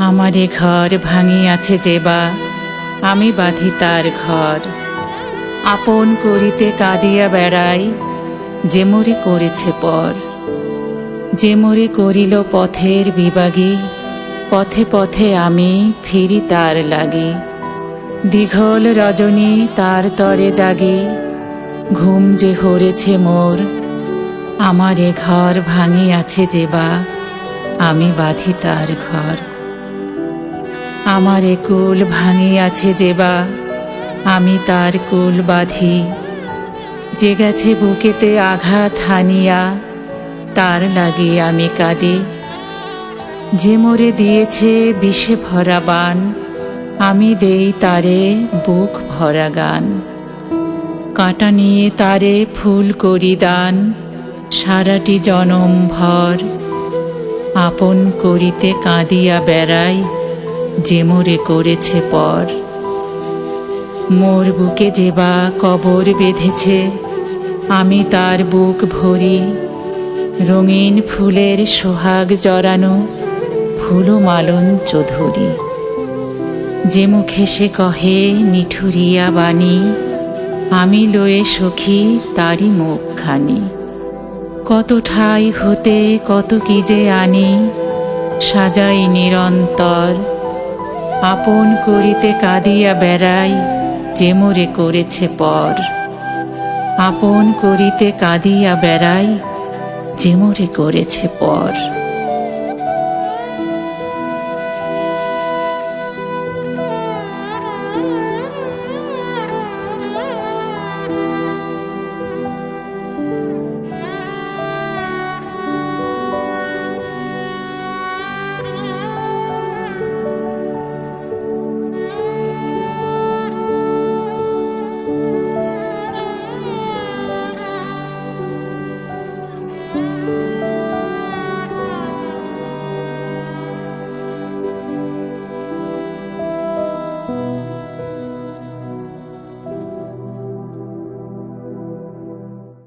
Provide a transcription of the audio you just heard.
আমারে ঘর ভাঙিয়াছে যেবা, আমি বাঁধি তার ঘর। আপন করিতে কাঁদিয়া বেড়াই, যে মোরে করেছে পর। যে মোরে করিল পথের বিবাগী, পথে পথে আমি ফিরি তার লাগি। দীঘল রজনী তার তরে জাগি, ঘুম যে হরেছে মোর। আমারে ঘর ভাঙিয়াছে যেবা, আমি বাঁধি তার ঘর। আমারে কুল ভাঙিয়াছে যেবা, আমি তার কুল বাঁধি। যে গেছে বুকেতে আঘাত হানিয়া, তার লাগি আমি কাঁদি। যে মোরে দিয়েছে বিষে ভরা বান, আমি দেই তারে বুক ভরা গান। কাঁটা নিয়ে তারে ফুল করি দান, সারাটি জনম ভর। আপন করিতে কাঁদিয়া বেড়াই, যে মোরে করেছে পর। মোর বুকে যেবা কবর বেঁধেছে, আমি তার বুক ভরি। রঙিন ফুলের সোহাগ জড়ানো, ফুল মালঞ্চ ধরি। যে মুখে সে কহে নিঠুরিয়া বাণী, আমি লয়ে সখী তারি মুখখানি। কত ঠাই হতে কত কি যে আনি, সাজাই নিরন্তর। আপন করিতে কাঁদিয়া বেড়াই, যে মোরে করেছে পর। আপন করিতে কাঁদিয়া বেড়াই, যে মোরে করেছে পর।